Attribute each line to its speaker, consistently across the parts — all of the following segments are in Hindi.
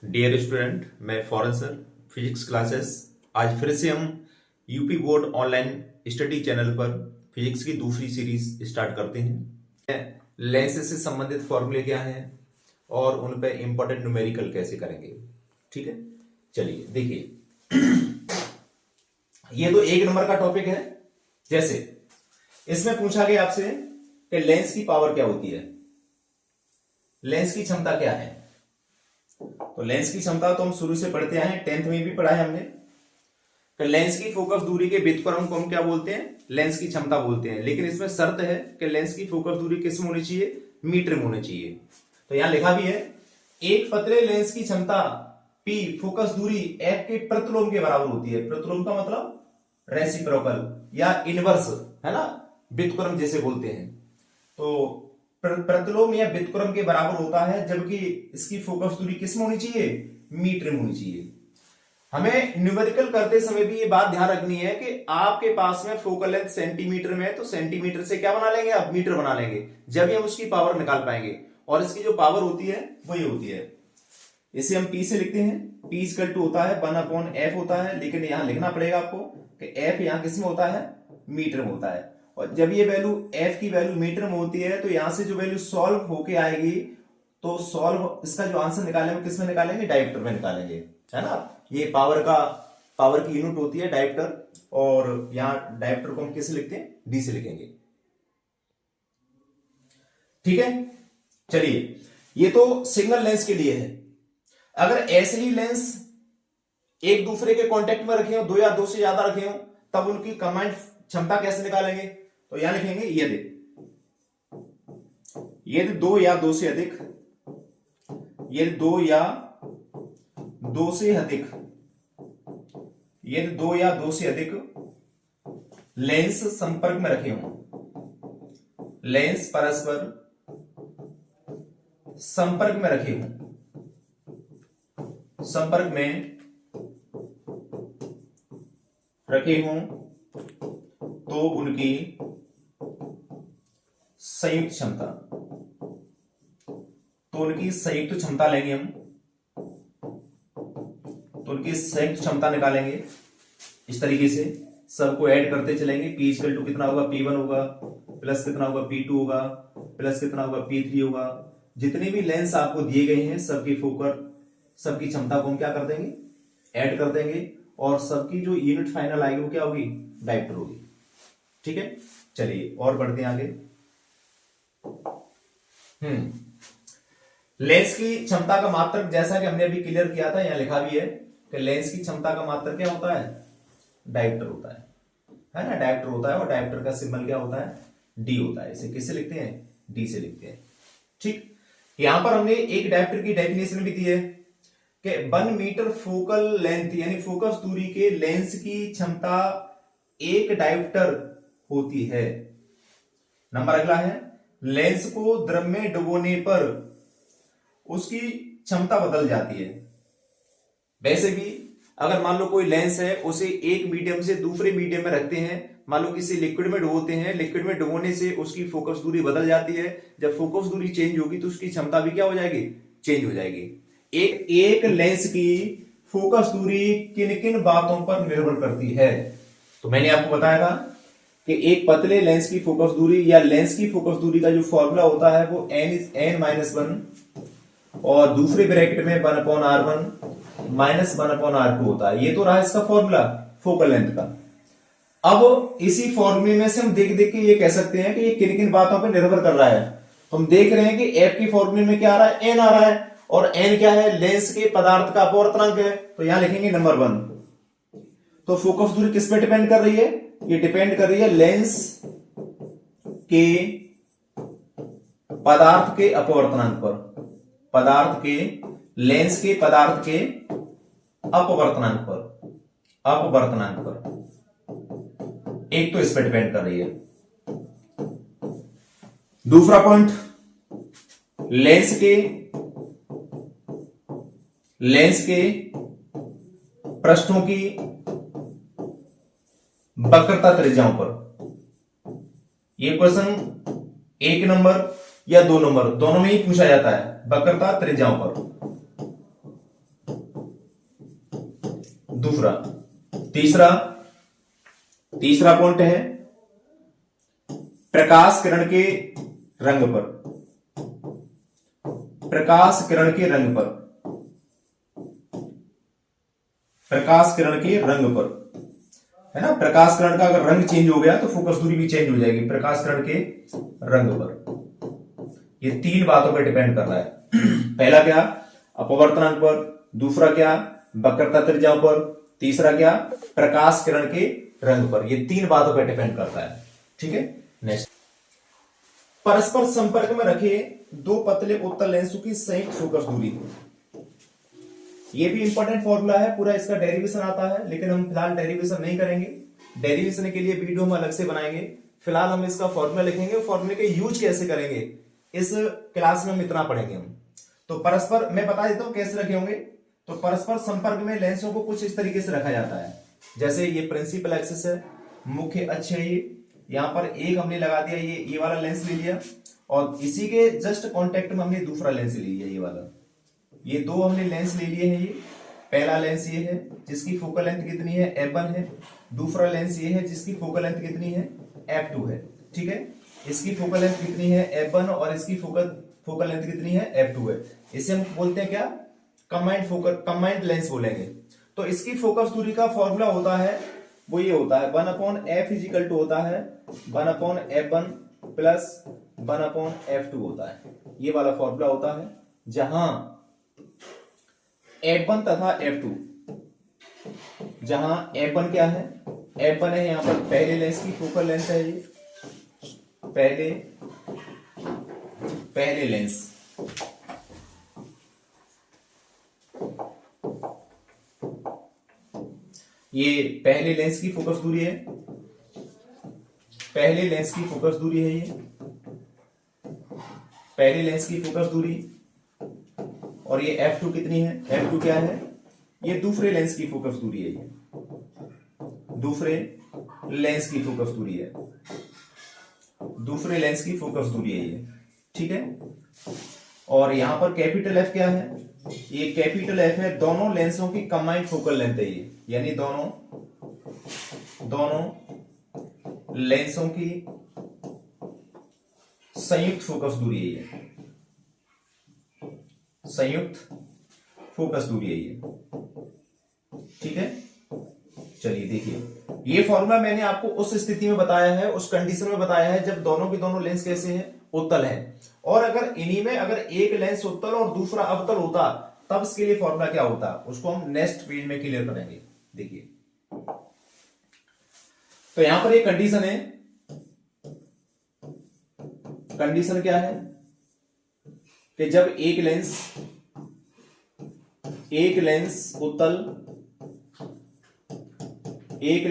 Speaker 1: डियर स्टूडेंट, मैं फॉरेन सर फिजिक्स क्लासेस आज फिर से हम UP board online study channel पर फिजिक्स की दूसरी सीरीज स्टार्ट करते हैं। लेंस से संबंधित फॉर्मूले क्या हैं और उन पर इंपॉर्टेंट न्यूमेरिकल कैसे करेंगे। ठीक है, चलिए देखिए। ये तो एक नंबर का टॉपिक है। जैसे इसमें पूछा गया आपसे कि लेंस की पावर क्या होती है, लेंस की क्षमता क्या है। तो लेंस की क्षमता तो हम शुरू से पढ़ते आए हैं, 10th में भी पढ़ा है हमने। तो लेंस की फोकस दूरी के व्युत्क्रम को हम क्या बोलते हैं, लेंस की क्षमता बोलते हैं। लेकिन इसमें शर्त है कि लेंस की फोकस दूरी किस में होनी चाहिए, मीटर में होनी चाहिए। तो यहां लिखा भी है, एक पतले लेंस की क्षमता P फोकस दूरी F के प्रतिलोम के बराबर होती है। प्रतिलोम का मतलब रेसिप्रोकल या इनवर्स, है ना, व्युत्क्रम जैसे बोलते हैं। तो प्रतिलोम या व्युत्क्रम के बराबर होता है, जबकि इसकी फोकस दूरी किस में होनी चाहिए, मीटर में होनी चाहिए। हमें न्यूमेरिकल करते समय भी ये बात ध्यान रखनी है कि आपके पास में फोकल लेंथ सेंटीमीटर में है, तो सेंटीमीटर से क्या बना लेंगे आप, मीटर बना लेंगे, जब हम उसकी पावर निकाल पाएंगे। और इसकी जो पावर होती है वो ये होती है, इसे हम P से लिखते हैं। P इक्वल टू होता है 1/F होता है, लेकिन यहां लिखना पड़ेगा आपको कि F यहां किस में होता है, मीटर में होता है। और जब ये वैल्यू F की वैल्यू मीटर में होती है, तो यहां से जो वैल्यू सॉल्व होके आएगी, तो सॉल्व इसका जो आंसर निकालेंगे किस में निकालेंगे, डायप्टर में निकालेंगे, है ना। ये पावर की यूनिट होती है डायप्टर, और यहां डायप्टर को हम किस लिखते हैं, D से लिखेंगे। ठीक है, चलिए ये तो सिंगल लेंस के लिए है। अगर ऐसे ही लेंस एक दूसरे के कांटेक्ट में रखे हो, दो या दो से ज्यादा रखे हो, तब उनकी कंबाइंड क्षमता कैसे निकालेंगे। तो यहां लिखेंगे यदि दो या दो से अधिक, यदि दो या दो से अधिक, यदि दो या दो से अधिक लेंस संपर्क में रखे हो, लेंस परस्पर संपर्क में रखे हो, संपर्क में रखे हों, तो उनकी संयुक्त क्षमता, तो उनकी संयुक्त क्षमता लेंगे हम, तो उनकी संयुक्त क्षमता निकालेंगे। इस तरीके से सबको ऐड करते चलेंगे। P इक्वल टू कितना होगा, P1 होगा, प्लस कितना होगा, P2 होगा, प्लस कितना होगा, P3 होगा। जितने भी लेंस आपको दिए गए हैं, सबकी फोकस, सबकी क्षमता को हम क्या कर देंगे, ऐड कर देंगे, और सबकी जो यूनिट फाइनल आएगी वो क्या होगी, डायप्टर होगी। ठीक है, चलिए और बढ़ते हैं आगे। लेंस की क्षमता का मात्रक, जैसा कि हमने अभी क्लियर किया था, यहां लिखा भी है कि लेंस की क्षमता का मात्रक क्या होता है, डायप्टर होता है ना, डायप्टर होता है। और डायप्टर का सिंबल क्या होता है, D होता है। इसे किससे लिखते हैं, D से लिखते हैं। ठीक, यहां पर हमने एक डायप्टर की डेफिनेशन भी दी है कि 1 मीटर फोकल लेंथ यानी फोकस दूरी के लेंस की क्षमता एक डायप्टर होती है। नंबर अगला है, लेंस को द्रव में डुबोने पर उसकी क्षमता बदल जाती है। वैसे भी अगर मान लो कोई लेंस है, उसे एक मीडियम से दूसरे मीडियम में रखते हैं, मान लो किसी लिक्विड में डुबोते हैं, लिक्विड में डुबोने से उसकी फोकस दूरी बदल जाती है। जब फोकस दूरी चेंज होगी तो उसकी क्षमता भी क्या हो जाएगी, चेंज हो जाएगी। एक लेंस की फोकस दूरी किन किन बातों पर निर्भर करती है। तो मैंने आपको बताया था कि एक पतले लेंस की फोकस दूरी या लेंस की फोकस दूरी का जो फॉर्मूला होता है वो n-1 और दूसरे ब्रैकेट में 1/r1 -1/r2 होता है। ये तो रहा इसका फॉर्मूला फोकल लेंथ का। अब इसी फॉर्मूले में से हम देख देख के ये कह सकते हैं कि ये किन किन बातों पर निर्भर कर रहा है। तो हम देख रहे हैं कि F की फॉर्मूले में क्या आ रहा है, n आ रहा है, और n क्या है, लेंस के पदार्थ का अपवर्तनांक है। तो यहां लिखेंगे नंबर 1। तो फोकस दूरी किस पे डिपेंड कर रही है, ये डिपेंड कर रही है लेंस के पदार्थ के अपवर्तनांक पर, पदार्थ के, लेंस के पदार्थ के अपवर्तनांक पर, अपवर्तनांक पर। एक तो इस पर डिपेंड कर रही है। दूसरा पॉइंट, लेंस के पृष्ठों की वक्रता त्रिज्याओं पर। ये क्वेश्चन 1 नंबर या 2 नंबर दोनों में ही पूछा जाता है, वक्रता त्रिज्याओं पर। दूसरा तीसरा पॉइंट है प्रकाश किरण के रंग पर, प्रकाश किरण के रंग पर, प्रकाश किरण के रंग पर, है ना। प्रकाश किरण का अगर रंग चेंज हो गया तो फोकस दूरी भी चेंज हो जाएगी प्रकाश किरण के रंग पर। ये 3 बातों पर डिपेंड कर रहा है। पहला क्या, अपवर्तनांक पर, दूसरा क्या, वक्रता त्रिज्या पर, तीसरा क्या, प्रकाश किरण के रंग पर। ये 3 बातों पर डिपेंड करता है, ठीक है। नेक्स्ट, परस्पर संपर्क में रखे 2 पतले उत्तल लेंसों की संयुक्त फोकस दूरी। ये भी इंपॉर्टेंट फॉर्मूला है, पूरा इसका डेरिवेशन आता है, लेकिन हम फिलहाल डेरिवेशन नहीं करेंगे। डेरिवेशन के लिए वीडियो हम अलग से बनाएंगे। फिलहाल हम इसका फॉर्मूला लिखेंगे, फॉर्मूले के यूज कैसे करेंगे इस क्लास में हम इतना पढ़ेंगे हम। तो परस्पर, मैं बता देता हूं कैसे रखे होंगे। तो परस्पर संपर्क में लेंसों को कुछ इस तरीके से रखा जाता है, जैसे ये प्रिंसिपल एक्सिस है, मुख्य अक्ष है, ये यहां पर एक हमने लगा दिया, ये वाला लेंस ले लिया, और इसी के जस्ट कांटेक्ट में हमने दूसरा लेंस ले लिया, ये वाला। ये 2 हमने लेंस ले लिए हैं। ये पहला लेंस ये है जिसकी फोकल लेंथ कितनी है, f1 है। दूसरा लेंस ये है जिसकी फोकल लेंथ कितनी है, f2 है, ठीक है। इसकी फोकल लेंथ कितनी है, f1, और इसकी फोकल लेंथ कितनी है, f2 है। इसे हम बोलते हैं क्या, कंबाइंड लेंस बोलेंगे। तो इसकी फोकस दूरी का फॉर्मूला होता है, वो ये होता है 1/f इजिकल टू होता है 1/f1 प्लस 1/f2 होता है। ये वाला फॉर्मूला होता है, जहां f1 तथा f2, जहां f1 क्या है, f1 है यहां पर पहले लेंस की फोकल लेंथ है, ये पहले लेंस, ये पहले लेंस की फोकस दूरी है, पहले लेंस की फोकस दूरी है, ये पहले लेंस की फोकस दूरी। और ये f2 कितनी है, f2 क्या है, ये दूसरे लेंस की फोकस दूरी है, ये दूसरे लेंस की फोकस दूरी है, दूसरे लेंस की फोकस दूरी है ये, ठीक है। और यहां पर कैपिटल F क्या है, ये कैपिटल F है दोनों लेंसों की कंबाइंड फोकल लेंथ है ये, यानी दोनों लेंसों की संयुक्त फोकस दूरी है ये, संयुक्त फोकस दूरी है ये, ठीक है। चलिए देखिए, ये फॉर्मूला मैंने आपको उस स्थिति में बताया है, उस कंडीशन में बताया है जब दोनों के दोनों लेंस कैसे हैं, उत्तल है। और अगर इन्हीं में अगर एक लेंस उत्तल और दूसरा अवतल होता, तब इसके लिए फॉर्मूला क्या होता, उसको हम नेक्स्ट पेज में क्लियर करेंगे। देखिए, तो यहां पर एक कंडीशन है, कंडीशन क्या है कि जब एक लेंस उत्तल, एक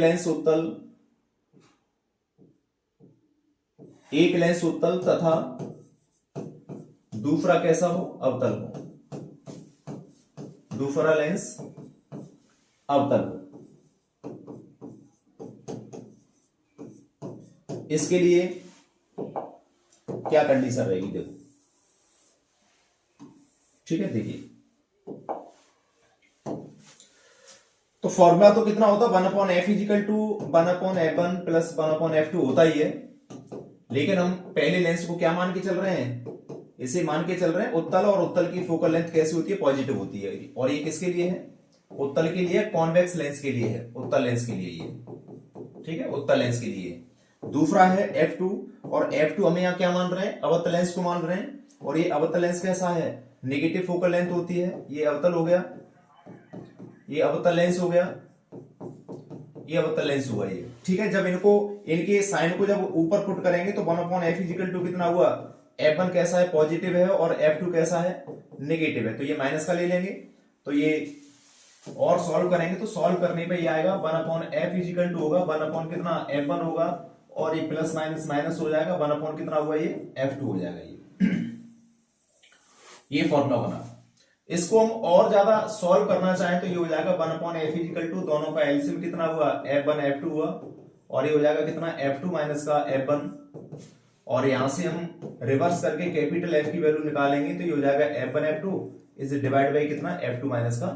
Speaker 1: लेंस उत्तल तथा दूसरा कैसा हो, अवतल हो, दूसरा लेंस अवतल हो, इसके लिए क्या कंडीशन रहेगी, देखो, ठीक है। देखिए, तो फॉर्मूला तो कितना होता है, 1/f is equal to 1/f1 plus 1/f2 होता ही है। लेकिन हम पहले लेंस को क्या मान के चल रहे हैं, इसे मान के चल रहे हैं उत्तल, और उत्तल की फोकल लेंथ कैसी होती है, पॉजिटिव होती है। और ये किसके लिए है, उत्तल के लिए, कॉन्वेक्स लेंस के लिए है, उत्तल लेंस के लिए ये, ठीक है, उत्तल लेंस के लिए। दूसरा है f2, और f2 हमें यहां क्या मान रहे हैं, अवतल लेंस को मान रहे हैं। और ये अवतल लेंस कैसा है, नेगेटिव फोकल लेंथ होती है, ये अवतल हो गया, ये अवतल लेंस हो गया, ये अवतल लेंस हुआ ये, ठीक है। जब इनके साइन को जब ऊपर पुट करेंगे तो 1/f इजिकल टू कितना हुआ, f1 कैसा है, पॉजिटिव है, और f2 कैसा है, नेगेटिव है। तो ये माइनस का ले लेंगे, तो ये और सॉल्व करेंगे, तो सॉल्व करने पे ये आएगा 1/f इजिकल टू होगा 1/ कितना, f1 होगा, और ये प्लस माइनस माइनस हो जाएगा, 1/ कितना हुआ, ये f2 हो जाएगा ये फॉर्मूला बना। इसको हम और ज्यादा सॉल्व करना चाहें तो ये हो जाएगा 1/f इजिकल टू, दोनों का एलसीएम कितना हुआ, f1 f2 हुआ, और ये हो जाएगा कितना, f2 माइनस का f1, और यहां से हम रिवर्स करके कैपिटल F की वैल्यू निकालेंगे, तो ये हो जाएगा f1 f2 is divide by कितना, f2 माइनस का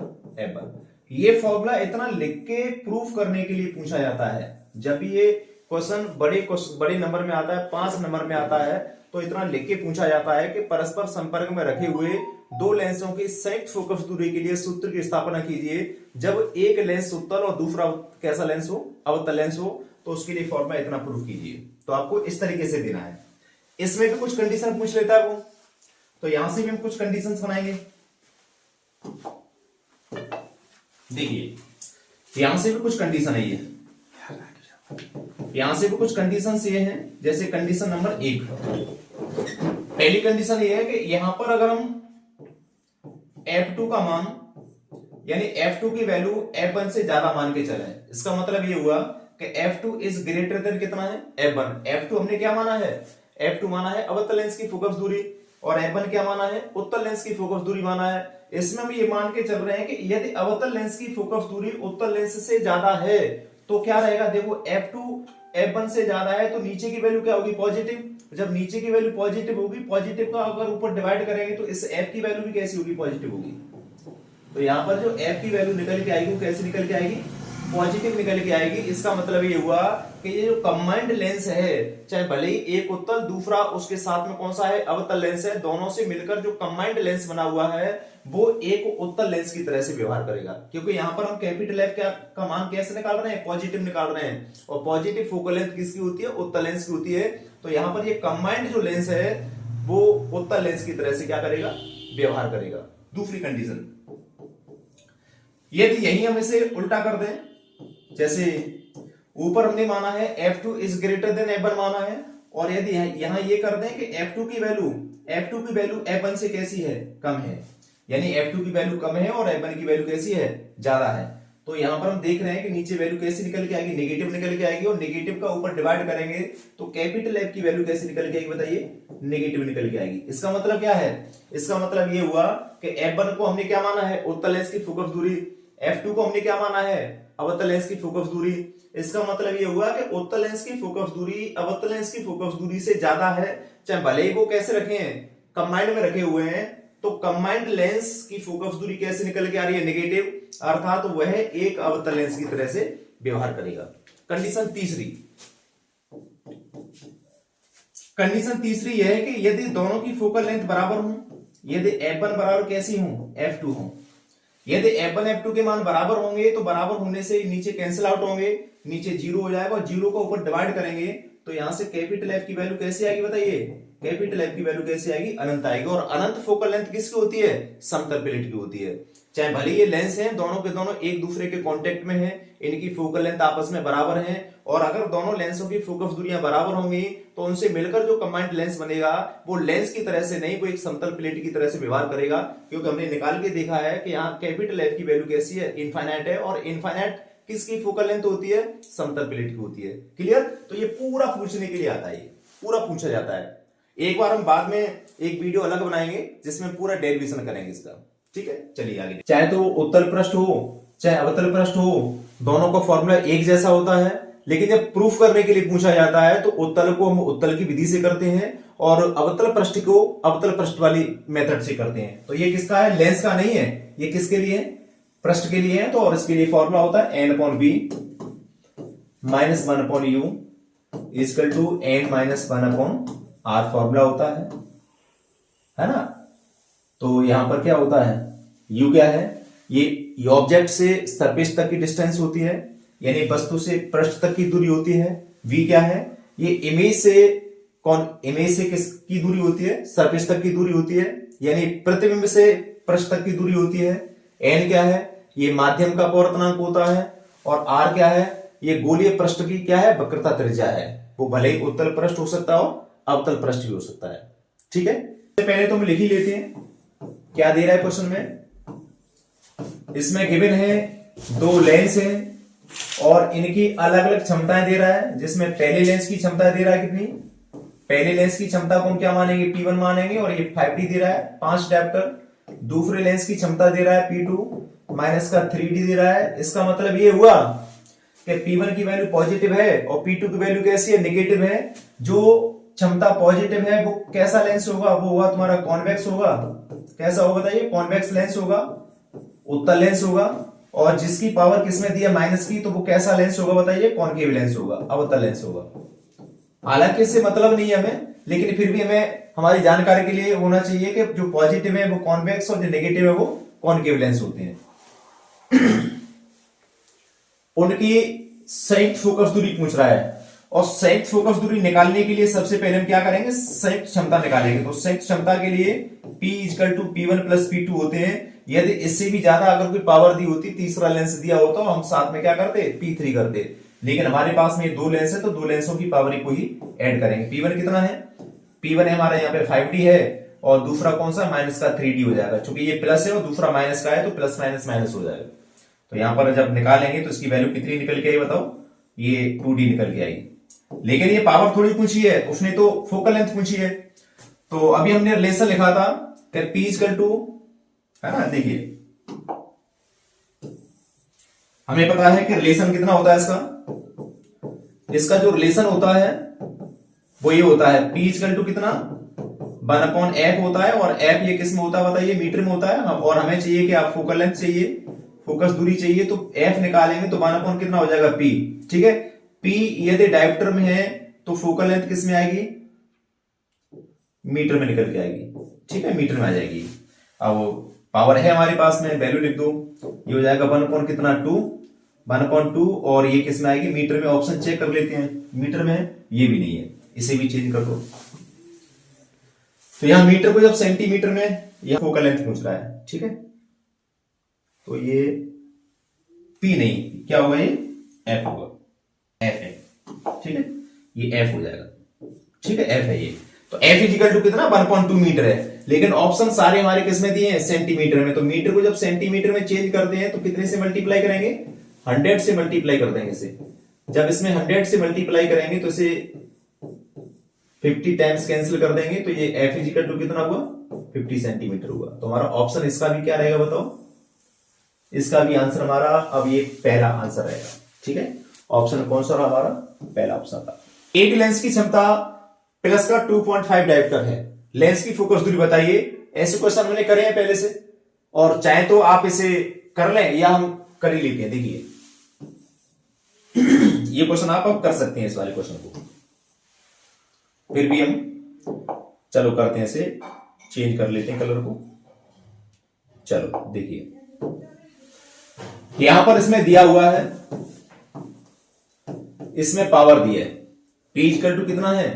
Speaker 1: f1। ये फॉर्मूला इतना लिख के प्रूफ करने के लिए पूछा जाता है। जब ये क्वेश्चन बड़े नंबर में आता है, 5 नंबर में आता है, तो इतना लिख के पूछा जाता है कि परस्पर संपर्क में रखे हुए दो लेंसों की संयुक्त फोकस दूरी के लिए सूत्र की स्थापना कीजिए। जब एक लेंस उत्तल और दूसरा कैसा लेंस हो, अवतल लेंस हो, तो उसके लिए फॉर्मूला इतना प्रूफ कीजिए। तो आपको इस तरीके से देना है। इसमें भी कुछ कंडीशन पूछ लेता है वो, तो यहां से भी हम कुछ कंडीशंस बनाएंगे। देखिए यहां से भी कुछ कंडीशन है, ये यहां से भी कुछ कंडीशंस ये हैं। जैसे कंडीशन नंबर 1, पहली कंडीशन ये है कि यहां पर अगर हम F2 का मान यानी F2 की वैल्यू F1 से ज्यादा मान के चले, इसका मतलब ये हुआ कि F2 इज ग्रेटर देन कितना है, F1। F2 हमने क्या माना है, F2 माना है अवतल लेंस की फोकस दूरी, और F1 क्या माना है, उत्तल लेंस की फोकस दूरी माना है। इसमें हम ये मान के चल रहे हैं कि यदि अवतल लेंस की फोकस दूरी उत्तल लेंस से ज्यादा है तो क्या रहेगा, देखो F2 F1 से ज्यादा है तो नीचे की वैल्यू क्या होगी, पॉजिटिव। जब नीचे की वैल्यू पॉजिटिव होगी, पॉजिटिव का अगर ऊपर डिवाइड करेंगे तो इस F की वैल्यू भी कैसी होगी, पॉजिटिव होगी। तो यहां पर जो F की वैल्यू निकल के आएगी वो कैसे निकल के आएगी, पॉजिटिव निकल के आएगी। इसका मतलब ये हुआ कि ये जो कंबाइंड लेंस है, चाहे भले ही एक उत्तल दूसरा उसके साथ में कौन सा है, अवतल लेंस है, दोनों से मिलकर जो कंबाइंड लेंस बना हुआ है वो एक उत्तल लेंस की तरह से व्यवहार करेगा। क्योंकि यहां पर हम कैपिटल F का मान कैसे निकाल रहे हैं, पॉजिटिव निकाल रहे हैं, और पॉजिटिव फोकल लेंथ किसकी होती है, उत्तल लेंस की होती है। तो यहां पर ये कंबाइंड जो लेंस है वो उत्तल लेंस की तरह से क्या करेगा, व्यवहार करेगा। दूसरी कंडीशन, यदि यही हम इसे उल्टा कर दें, जैसे ऊपर हमने माना है F2 is greater than F1 माना है, और यदि यहां ये कर दें कि F2 की वैल्यू F1 से कैसी है, कम है, यानी F2 की वैल्यू कम है और F1 की वैल्यू कैसी है, ज्यादा है। तो यहां पर हम देख रहे हैं कि नीचे वैल्यू कैसी निकल के आएगी, नेगेटिव निकल के आएगी, और नेगेटिव का ऊपर डिवाइड करेंगे तो कैपिटल F की वैल्यू कैसी निकल के आएगी, बताइए, नेगेटिव निकल के आएगी। इसका मतलब क्या है, इसका मतलब ये हुआ कि F1 को हमने क्या माना है, उत्तल लेंस की फोकस दूरी, F2 को हमने क्या माना है, अवतल लेंस की फोकस दूरी। इसका मतलब ये हुआ कि उत्तल लेंस की फोकस दूरी अवतल लेंस की फोकस दूरी से ज्यादा है, चाहे भले ही वो कैसे रखे हैं, कंबाइंड में रखे हुए हैं। तो कंबाइंड लेंस की फोकस दूरी कैसे निकल के आ रही है, नेगेटिव, अर्थात वह एक अवतल लेंस की तरह से व्यवहार करेगा। कंडीशन तीसरी यह है कि यदि दोनों की फोकल लेंथ बराबर हो, यदि F1 बराबर कैसी हो, F2 हो, यदि F1 F2 के मान बराबर होंगे तो बराबर होने से नीचे कैंसिल आउट होंगे, नीचे 0 हो जाएगा, और 0 को ऊपर डिवाइड करेंगे तो यहां से कैपिटल F की वैल्यू कैसे आएगी, बताइए, कैपिटल F की वैल्यू कैसे आएगी, अनंत आएगी। और अनंत फोकल लेंथ किसकी होती है, समतल प्लेट की होती है। चाहे भले ये लेंस हैं, दोनों के दोनों एक दूसरे के कांटेक्ट में हैं, इनकी फोकल लेंथ आपस में बराबर हैं, और अगर दोनों लेंसों की फोकस दूरियां बराबर होंगी तो उनसे मिलकर जो कंबाइंड लेंस बनेगा वो लेंस की तरह से नहीं, वो एक समतल प्लेट की तरह से व्यवहार करेगा। क्योंकि हमने निकाल के देखा है कि यहाँ कैपिटल F की वैल्यू कैसी है, इनफाइनाइट है, और इनफाइनाइट किसकी फोकल लेंथ होती है, समतल प्लेट की होती है। क्लियर। तो ये पूरा पूछने के लिए आता है, ये पूरा पूछा जाता है। एक बार हम बाद में एक वीडियो अलग बनाएंगे जिसमें पूरा डेरिवेशन करेंगे इसका, ठीक है। चलिए आगे, चाहे तो उत्तल पृष्ठ हो चाहे अवतल पृष्ठ हो, दोनों का फॉर्मूला एक जैसा होता है, लेकिन जब प्रूफ करने के लिए पूछा जाता है तो उत्तल को हम उत्तल की विधि से करते हैं और अवतल पृष्ठ को अवतल पृष्ठ वाली मेथड से करते हैं। तो ये किसका है, लेंस का नहीं है, ये किसके लिए है, पृष्ठ के लिए है। तो और इसके लिए फॉर्मूला होता है n/b -1/u equal to n -1/r formula होता है ना। तो यहां पर क्या होता है, u क्या है, ये ऑब्जेक्ट से सरफेस तक की डिस्टेंस होती है, यानी वस्तु से पृष्ठ तक की दूरी होती है। v क्या है, ये इमेज से किसकी दूरी होती है, सरफेस तक की दूरी होती है, यानी प्रतिबिंब से पृष्ठ तक की दूरी होती है। n क्या है, ये माध्यम का अपवर्तनांक होता है, और r क्या है, ये गोलीय पृष्ठ की क्या है, वक्रता त्रिज्या है। वो भले ही उत्तल पृष्ठ हो सकता हो, अवतल पृष्ठ भी हो सकता है, ठीक है। पहले तो हम लिख ही लेते हैं क्या दे रहा है क्वेश्चन में। इसमें गिवन है दो लेंस है और इनकी अलग अलग क्षमताएं दे रहा है, जिसमें पहले लेंस की क्षमता दे रहा है कितनी, पहले लेंस की क्षमता को हम क्या मानेंगे, P1 मानेंगे, और ये 5D दे रहा है 5 डायप्टर। दूसरे लेंस की क्षमता दे रहा है P2 माइनस का 3D दे रहा है। इसका मतलब ये हुआ कि P1 की वैल्यू पॉजिटिव है और P2 की वैल्यू कैसी है, नेगेटिव है। जो क्षमता पॉजिटिव है वो कैसा लेंस होगा, वो होगा तुम्हारा कॉन्वेक्स होगा। कैसा होगा बताइए, कॉन्वेक्स लेंस होगा, उत्तल लेंस होगा। और जिसकी पावर किसमें दी है माइनस की, तो वो कैसा लेंस होगा बताइए? कॉनकेव लेंस होगा, अवतल लेंस होगा। हालांकि इससे मतलब नहीं है हमें, लेकिन फिर भी हमें हमारी जानकारी के लिए होना चाहिए कि जो पॉजिटिव है वो कॉन्वेक्स और जो नेगेटिव है वो कॉनकेव लेंस होते हैं। उनकी संयुक्त फोकस दूरी पूछ रहा है, और संयुक्त फोकस दूरी निकालने के लिए सबसे पहले हम क्या करेंगे? संयुक्त क्षमता निकालेंगे। तो संयुक्त क्षमता के लिए P = P1 + P2 होते हैं। यदि इससे भी ज्यादा अगर कोई पावर दी होती, तीसरा लेंस दिया होता, तो हम साथ में क्या करते? P3 करते। लेकिन हमारे पास में दो लेंस है, तो दो लेंसों की पावर को ही ऐड करेंगे। P1 कितना है? P1 हमारा यहाँ पे 5D है, और दूसरा कौन सा? माइनस का 3D हो जाएगा। चूंकि ये प्लस है और दूसरा माइनस का है, तो प्लस माइनस माइनस हो जाएगा। तो यहां पर जब निकालेंगे तो इसकी वैल्यू कितनी निकल के आई बताओ? ये 2D निकल के आई। लेकिन ये पावर थोड़ी पूछी है, उसने तो फोकल लेंथ पूछी है। तो अभी हमने रिलेशन लिखा था कि P = है ना, देखिए हमें पता है कि रिलेशन कितना होता है इसका जो रिलेशन होता है वो ये होता है, P = कितना? 1/f होता है, और f ये किस में होता है बताइए? मीटर में होता है। और हमें चाहिए कि आप फोकल लेंथ चाहिए, फोकस दूरी चाहिए, तो f निकालेंगे तो 1/ कितना हो जाएगा? p। ठीक है, p यदि डायोप्टर में है तो फोकल लेंथ किस में आएगी? मीटर में निकल के आएगी। ठीक है, मीटर में आ जाएगी। अब पावर है हमारे पास में, वैल्यू लिख दो। ये हो जाएगा 1/ कितना? 1/2, और ये किस में आएगी? मीटर में। ऑप्शन चेक कर लेते हैं, मीटर में है? ये भी नहीं है, इसे भी चेंज कर दो। तो यहां मीटर को जब सेंटीमीटर में, यह फोकल लेंथ पूछ रहा है। ठीक है, तो ये P नहीं, क्या होगा? ये F होगा, F है। ठीक है, ये F हो जाएगा। ठीक है, F है ये। तो F = कितना? 1/2 मीटर है। लेकिन ऑप्शन सारे हमारे किस में दिए हैं? सेंटीमीटर में। तो मीटर को जब सेंटीमीटर में चेंज करते हैं तो कितने से मल्टीप्लाई करेंगे? 100 से मल्टीप्लाई कर देंगे इसे। जब इसमें 100 से मल्टीप्लाई करेंगे तो इसे 50 टाइम्स कैंसिल कर देंगे, तो ये F = कितना हुआ? 50 सेंटीमीटर हुआ। तो हमारा ऑप्शन इसका भी क्या रहेगा बताओ? इसका भी आंसर हमारा, अब ये पहला आंसर रहेगा। ठीक है, ऑप्शन कौन सा रहा हमारा? पहला ऑप्शन था। एक लेंस की क्षमता प्लस का 2.5 डायोप्टर है, लेंस की फोकस दूरी बताइए। ऐसे क्वेश्चन हमने करे हैं पहले से, और चाहे तो आप इसे कर लें या हम कर ही लेते हैं। देखिए ये क्वेश्चन आप कर सकते हैं, इस वाले क्वेश्चन को। फिर भी हम चलो करते हैं, इसे चेंज कर लेते हैं कलर को। चलो देखिए, यहां पर इसमें दिया हुआ है, इसमें पावर दी है। P = कितना है?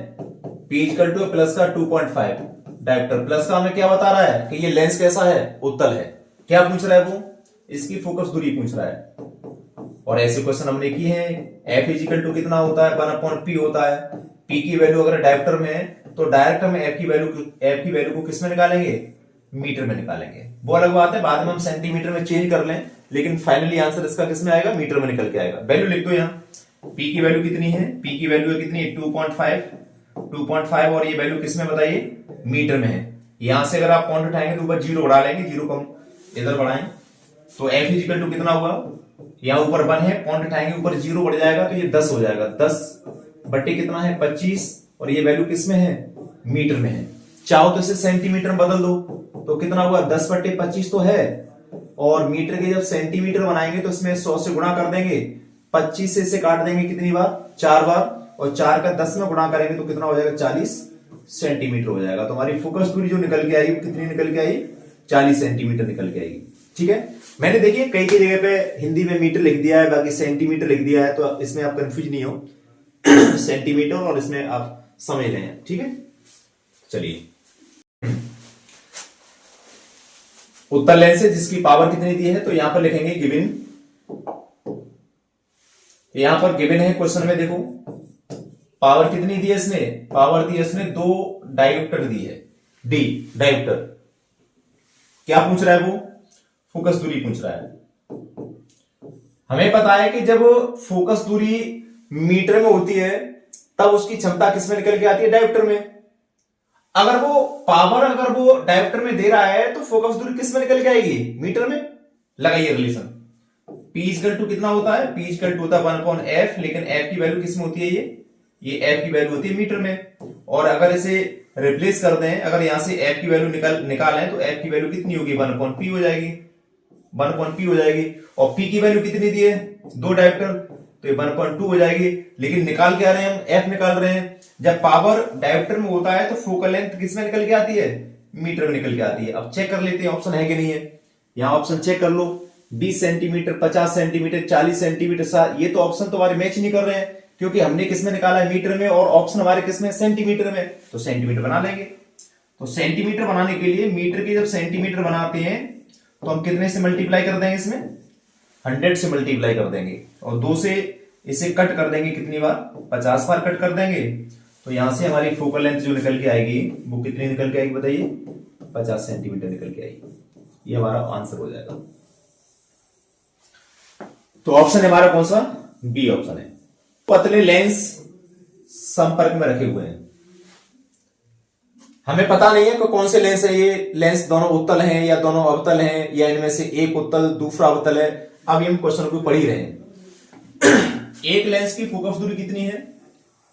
Speaker 1: P = प्लस का 2.5 डायोप्टर। प्लस का हमें क्या बता रहा है कि ये लेंस कैसा है? उत्तल है। क्या पूछ रहा है वो? इसकी फोकस दूरी पूछ रहा है। और ऐसे क्वेश्चन हमने किए हैं। F = कितना होता है? 1/p होता है। P की वैल्यू अगर डायोप्टर में है तो डायरेक्ट हम F की वैल्यू को किस में निकालेंगे? मीटर में निकालेंगे। वो अलग बात है, बाद में हम सेंटीमीटर में चेंज कर लें, लेकिन फाइनली आंसर इसका किस में आएगा? मीटर में निकल के आएगा। वैल्यू लिख दो यहाँ। P की वैल्यू कितनी है? P की वैल्यू है कितनी? 2.5, और ये वैल्यू किस में बताइए? मीटर में है। यहां से अगर आप पॉइंट उठाएंगे तो ऊपर 0 बढ़ा लेंगे, 0 को हम इधर बढ़ाएं तो F = कितना हुआ? यहाँ ऊपर 1 है, पॉइंट उठाएंगे ऊपर 0 बढ़ जाएगा, तो ये 10 हो जाएगा। 10/, कितना है? 25, और ये वैल्यू किस में है? मीटर में है। चाहो तो इसे सेंटीमीटर में बदल दो, तो कितना हुआ? 10/25 तो है, और मीटर के जब सेंटीमीटर बनाएंगे तो इसमें 100 से गुणा कर देंगे, 25 से इसे काट देंगे कितनी बार? 4 बार, और 4 का 10 में गुणा करेंगे तो कितना हो जाएगा? 40 सेंटीमीटर हो जाएगा। तो हमारी फोकस दूरी जो निकल के आई वो कितनी निकल के आई? 40 सेंटीमीटर निकल के आएगी। ठीक है, मैंने देखिए कई कई जगह पे हिंदी में मीटर लिख दिया है, बाकी सेंटीमीटर लिख दिया है, तो इसमें आप कंफ्यूज नहीं हो। सेंटीमीटर और इसमें आप समझ रहे हैं। ठीक है, चलिए, उत्तल लेंस है जिसकी पावर कितनी दी है, तो यहां पर लिखेंगे गिवन। यहां पर गिवन है क्वेश्चन में, देखो पावर कितनी दी है इसने? पावर दी है इसने 2 डायोप्टर दी है, D डायोप्टर। क्या पूछ रहा है वो? फोकस दूरी पूछ रहा है। हमें पता है कि जब फोकस दूरी मीटर में होती है तब उसकी क्षमता किसमें निकल के आती है? डायोप्टर में। अगर वो पावर डायोप्टर में दे रहा है तो फोकस दूरी किस में निकल के आएगी? मीटर में। लगाइए रिलेशन। P = कितना होता है? P = होता है 1/f, लेकिन f की वैल्यू किस में होती है? ये f की वैल्यू होती है मीटर में। और अगर इसे रिप्लेस कर दें, अगर यहां से f की वैल्यू निकालें तो f की वैल्यू कितनी होगी? 1/p हो जाएगी। 1/p हो जाएगी। और p की वैल्यू कितनी दी है, 2 डायोप्टर, तो ये 1.2 हो जाएगी। लेकिन निकाल क्या रहे हैं हम, f निकाल रहे हैं। जब पावर डायोप्टर में होता है तो फोकल लेंथ किस में निकल के आती है, मीटर में निकल के आती है। अब चेक कर लेते हैं ऑप्शन है कि नहीं है। यहां ऑप्शन चेक कर लो, 20 सेंटीमीटर, 50 सेंटीमीटर, 40 सेंटीमीटर, ये तो ऑप्शन तो हमारे मैच नहीं कर रहे हैं, क्योंकि हमने किस में निकाला है, मीटर में, और ऑप्शन हमारे किस में, सेंटीमीटर में। तो सेंटीमीटर बना लेंगे। तो सेंटीमीटर बनाने के लिए मीटर के जब सेंटीमीटर बनाते हैं तो हम कितने से मल्टीप्लाई कर देंगे, इसमें 100 से मल्टीप्लाई कर देंगे, और 2 से इसे कट कर देंगे, कितनी बार, 50 बार कट कर देंगे। तो यहां से हमारी फोकल लेंथ जो निकल के आएगी वो कितनी निकल के आएगी बताइए, 50 सेंटीमीटर निकल के आएगी। ये हमारा आंसर हो जाएगा। तो ऑप्शन है हमारा कौन सा, बी ऑप्शन है। पतले लेंस संपर्क में रखे हुए हैं, हमें पता नहीं है कि कौन से लेंस है ये। लेंस दोनों उत्तल हैं या दोनों अवतल हैं, या इनमें से एक उत्तल दूसरा अवतल है। अब हम क्वेश्चन को पढ़ ही रहे हैं। एक लेंस की फोकस दूरी कितनी है,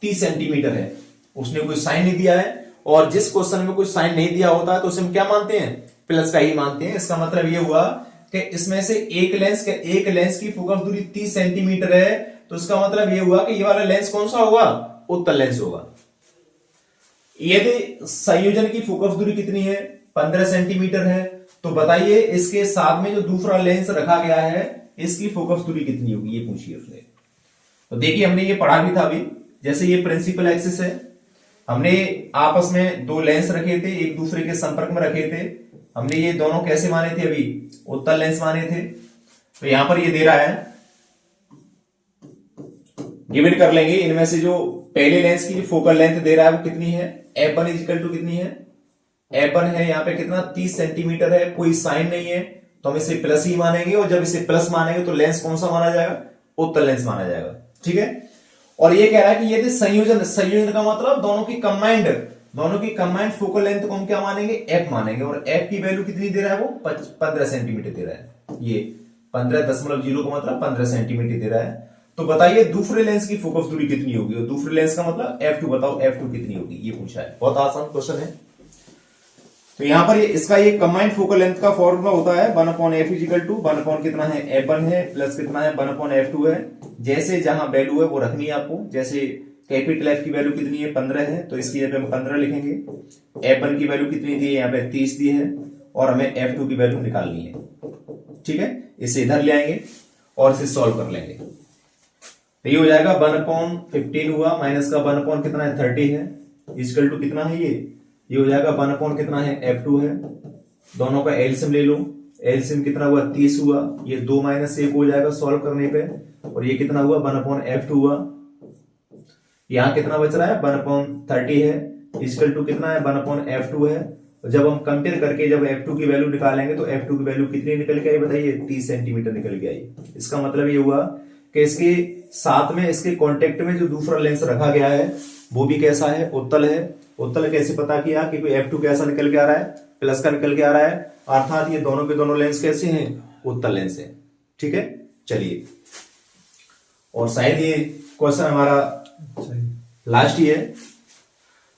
Speaker 1: 30 सेंटीमीटर है। उसने कोई साइन नहीं दिया है, और जिस क्वेश्चन में कोई साइन नहीं दिया होता है तो उसे हम क्या मानते हैं, प्लस का ही मानते हैं। इसका मतलब ये हुआ कि इसमें से एक लेंस की फोकस दूरी 30 सेंटीमीटर है, तो इसका मतलब ये हुआ कि ये वाला लेंस कौन सा होगा, उत्तल लेंस होगा। यदि संयोजन की फोकस दूरी कितनी है, 15 सेंटीमीटर है, तो बताइए इसके साथ में जो दूसरा लेंस रखा गया है इसकी फोकस दूरी कितनी होगी, ये पूछिए उसने। तो देखिए हमने ये पढ़ा भी था अभी, जैसे ये प्रिंसिपल एक्सिस है, हमने आपस में 2 लेंस रखे थे, एक दूसरे के संपर्क में रखे थे। हमने ये दोनों कैसे माने थे, अभी उत्तल लेंस माने थे। तो यहां पर ये दे रहा है, गिवन कर लेंगे। इनमें से जो पहले लेंस की फोकल लेंथ दे रहा है वो कितनी है, f1 इक्वल टू कितनी है, f1 है यहाँ पे कितना, 30 सेंटीमीटर है। कोई साइन नहीं है तो हम इसे प्लस ही मानेंगे, और जब इसे प्लस मानेंगे तो लेंस कौन सा माना जाएगा, उत्तल लेंस माना जाएगा। ठीक है। और ये कह रहा है कि यदि संयोजन का मतलब दोनों की कंबाइंड फोकल लेंथ को हम क्या मानेंगे, f मानेंगे। और f की वैल्यू कितनी दे रहा है, वो 15 सेंटीमीटर दे रहा है। ये 15.0 का मतलब 15 सेंटीमीटर दे रहा है। तो बताइए दूसरे लेंस की फोकस दूरी कितनी होगी, और दूसरे लेंस का मतलब f2 बताओ, f2 कितनी होगी, ये पूछा है। बहुत आसान क्वेश्चन है। तो यहां पर इसका ये कंबाइंड फोकल लेंथ का फॉर्मूला होता है 1/f इक्वल टू 1/ कितना है, f1 है, प्लस कितना है, 1/f2 है। जैसे जहां वैल्यू है वो रखनी है आपको। जैसे कैपिटल F की वैल्यू कितनी है, 15 है, तो इसकी जगह हम 15 लिखेंगे। f1 की वैल्यू कितनी दी है, यहाँ पे 30 दी है, और हमें f2 की वैल्यू निकालनी है। ठीक है, इसे इधर ले आएंगे और इसे सॉल्व कर लेंगे। तो ये हो जाएगा 1/15 हुआ, माइनस का 1/ कितना है, 30 है, इक्वल टू कितना है, ये हो जाएगा 1/ कितना है, f2 है। दोनों का एलसीएम ले लो, एलसीएम कितना हुआ, 30 हुआ। ये 2 - 1 हो जाएगा सॉल्व करने पे, और ये कितना हुआ, 1/f2 हुआ। यहां कितना बच रहा है, 1/30 है, इक्वल टू कितना है, 1/f2 है। जब हम कंपेयर करके जब f2 की वैल्यू निकालेंगे तो f2 की वैल्यू कितनी निकल के आई बताइए, 30 सेंटीमीटर निकल के आई। इसका मतलब ये हुआ कि इसके साथ में, इसके कॉन्टेक्ट में जो दूसरा लेंस रखा गया है वो भी कैसा है, उत्तल है। उत्तल कैसे पता किया, कि f2 कैसा निकल के आ रहा है, प्लस का निकल के आ रहा है, अर्थात ये दोनों के दोनों लेंस कैसे हैं, उत्तल लेंस है। ठीक है, चलिए। और शायद ये क्वेश्चन हमारा लास्ट ही है,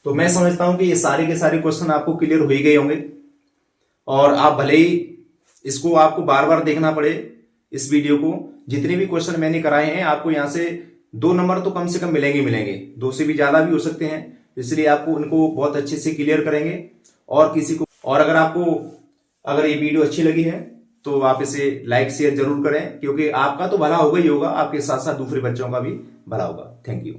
Speaker 1: तो मैं समझता हूं कि ये सारे के सारे क्वेश्चन आपको क्लियर हो ही गए होंगे। और आप भले ही इसको आपको बार बार देखना पड़े, इस वीडियो को, जितने भी क्वेश्चन मैंने कराए हैं आपको यहां से 2 नंबर तो कम से कम मिलेंगे, 2 से भी ज्यादा भी हो सकते हैं। इसलिए आपको उनको बहुत अच्छे से क्लियर करेंगे। और किसी को, और अगर ये वीडियो अच्छी लगी है तो आप इसे लाइक शेयर जरूर करें, क्योंकि आपका तो भला होगा ही होगा, आपके साथ साथ दूसरे बच्चों का भी भला होगा। Thank you.